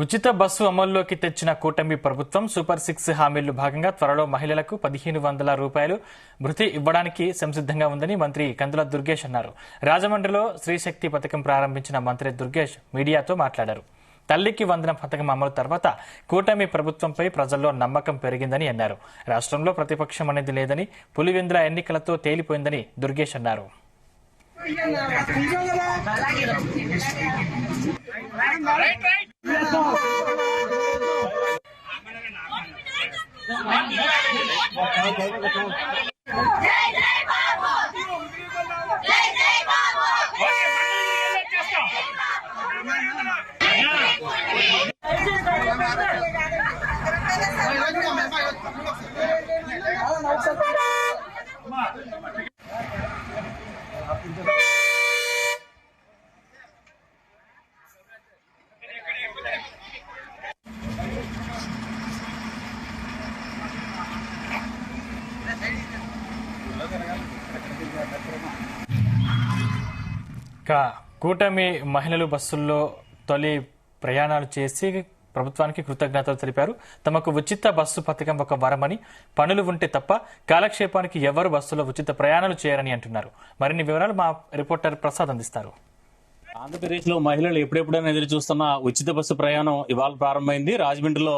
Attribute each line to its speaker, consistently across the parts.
Speaker 1: ఉచిత బస్సు అమల్లోకి తెచ్చిన కూటమి ప్రభుత్వం సూపర్ 6 హామీల్లో భాగంగా త్వరలో మహిళలకు 1,500 రూపాయలు భృతి ఇవ్వడానికి సంసిద్ధంగా ఉందని మంత్రి కందుల దుర్గేష్ అన్నారు. రాజమండ్రిలో స్త్రీశక్తి పథకం ప్రారంభించిన మంత్రి దుర్గేష్ మీడియాతో మాట్లాడారు. తల్లికి వందనం పథకం అమలు తర్వాత కూటమి ప్రభుత్వంపై ప్రజల్లో నమ్మకం పెరిగిందని అన్నారు. రాష్ట్రంలో ప్రతిపక్షం అనేది లేదని, పులివెందుల ఎన్నికలతో తేలిపోయిందని దుర్గేష్ అన్నారు. కూటమి మహిళలు బస్సుల్లో తొలి ప్రయాణాలు చేసి ప్రభుత్వానికి కృతజ్ఞతలు తెలిపారు. తమకు ఉచిత బస్సు పథకం ఒక వరమని, పనులు ఉంటే తప్ప కాలక్షేపానికి ఎవరు బస్సులో ఉచిత ప్రయాణాలు చేయరని అంటున్నారు. మరిన్ని వివరాలు మా రిపోర్టర్ ప్రసాద్ అందిస్తారు.
Speaker 2: ఆంధ్రప్రదేశ్ లో మహిళలు ఎప్పుడెప్పుడైనా ఎదురు చూస్తున్న ఉచిత బస్సు ప్రయాణం ఇవాళ ప్రారంభమైంది. రాజమండ్రిలో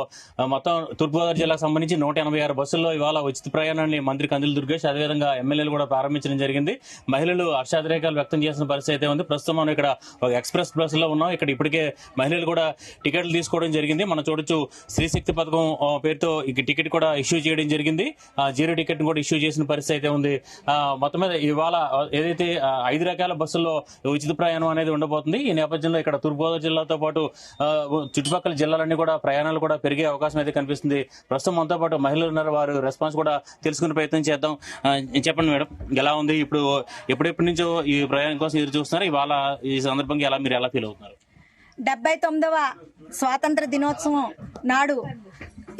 Speaker 2: మొత్తం తూర్పుగోదావరి జిల్లాకు సంబంధించి 186 బస్సుల్లో ఇవాళ ఉచిత ప్రయాణాన్ని మంత్రి కందుల దుర్గేష్ అదేవిధంగా ఎమ్మెల్యేలు కూడా ప్రారంభించడం జరిగింది. మహిళలు హర్షాతిరేకాలు వ్యక్తం చేసిన పరిస్థితి అయితే ఉంది. ప్రస్తుతం మనం ఇక్కడ ఒక ఎక్స్ప్రెస్ బస్ లో ఉన్నాం. ఇక్కడ ఇప్పటికే మహిళలు కూడా టికెట్లు తీసుకోవడం జరిగింది. మనం చూడొచ్చు, స్త్రీశక్తి పథకం పేరుతో ఈ టికెట్ కూడా ఇష్యూ చేయడం జరిగింది. జీరో టికెట్ కూడా ఇష్యూ చేసిన పరిస్థితి అయితే ఉంది. మొత్తం మీద ఇవాళ ఏదైతే 5 రకాల బస్సుల్లో ఉచిత ప్రయాణం అనేది ఉండబోతుంది. ఈ నేపథ్యంలో ఇక్కడ తూర్పుగోదావరి జిల్లాతో పాటు చుట్టుపక్కల జిల్లాలన్నీ కూడా ప్రయాణాలు కూడా పెరిగే అవకాశం అయితే కనిపిస్తుంది. ప్రస్తుతం మనతో పాటు మహిళలు ఉన్నారు. వారు రెస్పాన్స్ కూడా తెలుసుకునే ప్రయత్నం చేద్దాం. చెప్పండి మేడం, ఎలా ఉంది? ఇప్పుడు ఎప్పుడెప్పటి నుంచో ఈ ప్రయాణం కోసం ఎదురు చూస్తున్నారు. ఇవాళ ఈ సందర్భంగా మీరు ఎలా ఫీల్ అవుతున్నారు?
Speaker 3: 79వ స్వాతంత్ర దినోత్సవం నాడు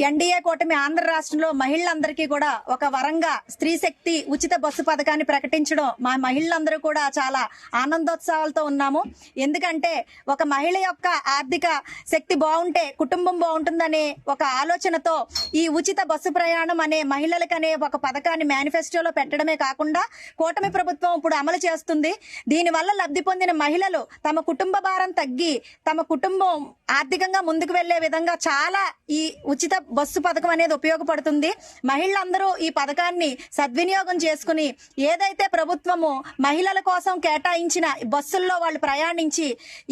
Speaker 3: ఎన్డీఏ కూటమి ఆంధ్ర రాష్ట్రంలో మహిళలందరికీ కూడా ఒక వరంగా స్త్రీశక్తి ఉచిత బస్సు పథకాన్ని ప్రకటించడం మా మహిళలందరూ కూడా చాలా ఆనందోత్సవాలతో ఉన్నాము. ఎందుకంటే ఒక మహిళ యొక్క ఆర్థిక శక్తి బాగుంటే కుటుంబం బాగుంటుందనే ఒక ఆలోచనతో ఈ ఉచిత బస్సు ప్రయాణం అనే మహిళలకనే ఒక పథకాన్ని మేనిఫెస్టోలో పెట్టడమే కాకుండా కూటమి ప్రభుత్వం ఇప్పుడు అమలు చేస్తుంది. దీనివల్ల లబ్ధి పొందిన మహిళలు తమ కుటుంబ భారం తగ్గి తమ కుటుంబం ఆర్థికంగా ముందుకు వెళ్లే విధంగా చాలా ఈ ఉచిత బస్సు పథకం అనేది ఉపయోగపడుతుంది. మహిళలందరూ ఈ పథకాన్ని సద్వినియోగం చేసుకుని ఏదైతే ప్రభుత్వము మహిళల కోసం కేటాయించిన బస్సుల్లో వాళ్ళు ప్రయాణించి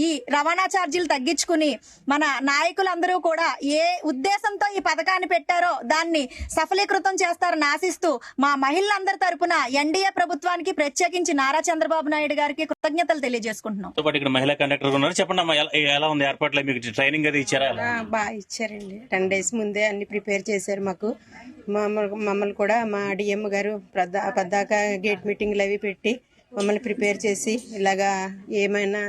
Speaker 3: ఈ రవాణా ఛార్జీలు తగ్గించుకుని మన నాయకులందరూ కూడా ఏ ఉద్దేశంతో ఈ పథకాన్ని పెట్టారో దాన్ని సఫలీకృతం చేస్తారని ఆశిస్తూ మా మహిళలందరి తరపున ఎన్డీఏ ప్రభుత్వానికి ప్రత్యేకించి నారా చంద్రబాబు నాయుడు గారికి కృతజ్ఞతలు తెలియజేసుకుంటున్నాం.
Speaker 2: మహిళా కండక్టర్ ఉన్నారు, చెప్పండి ఎలా ఉంది ఏర్పాట్లు? మీకు ట్రైనింగ్ అది ఇచ్చారా?
Speaker 4: బాగా ఇచ్చారండి. 10 days ముందే అన్ని ప్రిపేర్ చేశారు. మాకు మమ్మల్ని కూడా మా డిఎం గారు పద్దాక గేట్ మీటింగ్లు అవి పెట్టి మమ్మల్ని ప్రిపేర్ చేసి ఇలాగా ఏమైనా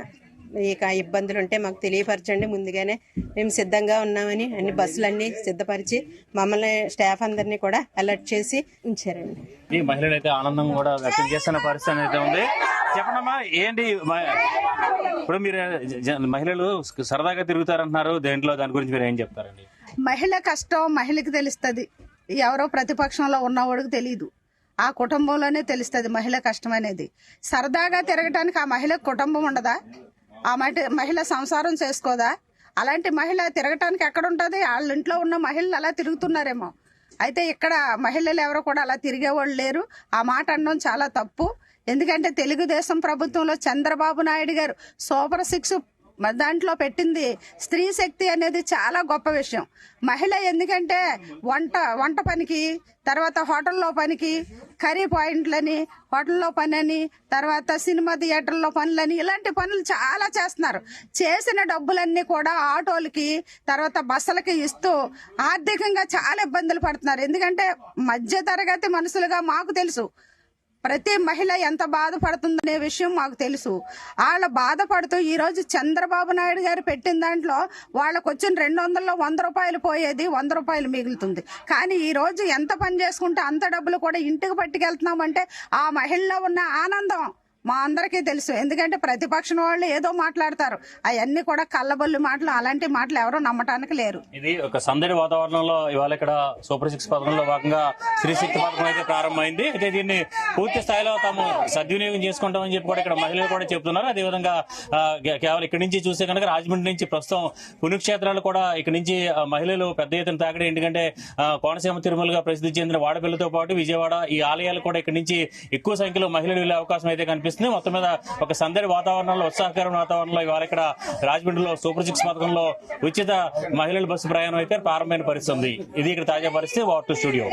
Speaker 4: ఇక ఇబ్బందులు ఉంటే మాకు తెలియపరచండి, ముందుగానే మేము సిద్ధంగా ఉన్నామని అన్ని బస్సులన్నీ సిద్ధపరిచి మమ్మల్ని స్టాఫ్ అందరినీ కూడా అలర్ట్ చేసి ఉంచారండి.
Speaker 2: ఈ మహిళలు అయితే ఆనందం కూడా వ్యక్తం చేస్తున్న పరిస్థితి అయితే ఉంది. చెప్పండమ్మా, ఏంటి ఇప్పుడు మీరు మహిళలు సరదాగా తిరుగుతారంటున్నారు, దాని గురించి మీరు ఏం చెప్తారండి?
Speaker 5: మహిళ కష్టం మహిళకి తెలుస్తుంది, ఎవరో ప్రతిపక్షంలో ఉన్నవాడికి తెలియదు. ఆ కుటుంబంలోనే తెలుస్తుంది మహిళ కష్టం అనేది. సరదాగా తిరగటానికి ఆ మహిళకు కుటుంబం ఉండదా? ఆ మహిళ సంసారం చేసుకోదా? అలాంటి మహిళ తిరగటానికి ఎక్కడ ఉంటుంది? వాళ్ళ ఇంట్లో ఉన్న మహిళలు అలా తిరుగుతున్నారేమో. అయితే ఇక్కడ మహిళలు ఎవరో కూడా అలా తిరిగేవాళ్ళు లేరు. ఆ మాట అనడం చాలా తప్పు. ఎందుకంటే తెలుగుదేశం ప్రభుత్వంలో చంద్రబాబు నాయుడు గారు సూపర్ 6 దాంట్లో పెట్టింది స్త్రీ శక్తి అనేది చాలా గొప్ప విషయం. మహిళ ఎందుకంటే వంట పనికి, తర్వాత హోటల్లో పనికి, కర్రీ పాయింట్లని, హోటల్లో పని అని, తర్వాత సినిమా థియేటర్లో పనులని, ఇలాంటి పనులు చాలా చేస్తున్నారు. చేసిన డబ్బులన్నీ కూడా ఆటోలకి తర్వాత బస్సులకి ఇస్తూ ఆర్థికంగా చాలా ఇబ్బందులు పడుతున్నారు. ఎందుకంటే మధ్య తరగతి మనుషులుగా మాకు తెలుసు ప్రతి మహిళ ఎంత బాధపడుతుందనే విషయం మాకు తెలుసు. వాళ్ళ బాధపడుతూ ఈరోజు చంద్రబాబు నాయుడు గారు పెట్టిన దాంట్లో వాళ్ళకు వచ్చిన 200లో 100 రూపాయలు పోయేది 100 రూపాయలు మిగులుతుంది. కానీ ఈ రోజు ఎంత పని చేసుకుంటే అంత డబ్బులు కూడా ఇంటికి పట్టుకెళ్తున్నామంటే ఆ మహిళలో ఉన్న ఆనందం మా అందరికీ తెలుసు. ఎందుకంటే ప్రతిపక్షం వాళ్ళు ఏదో మాట్లాడతారు, అవన్నీ కూడా కళ్ళబొల్లి మాటలు, అలాంటి మాటలు ఎవరు నమ్మటానికి లేరు.
Speaker 2: ఇది ఒక సందడి వాతావరణంలో ఇవాళ ఇక్కడ సూపర్ 6 పథకంలో భాగంగా స్త్రీ శక్తి పథకం అయితే ప్రారంభమైంది. అయితే దీన్ని పూర్తి స్థాయిలో తాము సద్వినియోగం చేసుకుంటామని చెప్పి కూడా ఇక్కడ మహిళలు కూడా చెప్తున్నారు. అదేవిధంగా కేవలం ఇక్కడి నుంచి చూస్తే కనుక రాజమండ్రి నుంచి ప్రస్తుతం పుణ్యక్షేత్రాలు కూడా ఇక్కడ నుంచి మహిళలు పెద్ద ఎత్తున తాకడం. ఎందుకంటే కోనసీమ తిరుమలగా ప్రసిద్ధి చెందిన వాడపల్లితో పాటు విజయవాడ ఈ ఆలయాలు కూడా ఇక్కడ నుంచి ఎక్కువ సంఖ్యలో మహిళలు వెళ్లే అవకాశం అయితే కనిపిస్తుంది. మొత్తం మీద ఒక సందడి వాతావరణంలో, ఉత్సాహకరమైన వాతావరణంలో ఇవాళ ఇక్కడ రాజమండ్రిలో సూపర్ 6 పథకంలో ఉచిత మహిళల బస్సు ప్రయాణం అయితే ప్రారంభమైన పరిస్థితి ఉంది. ఇది ఇక్కడ తాజా పరిస్థితి. War to studio.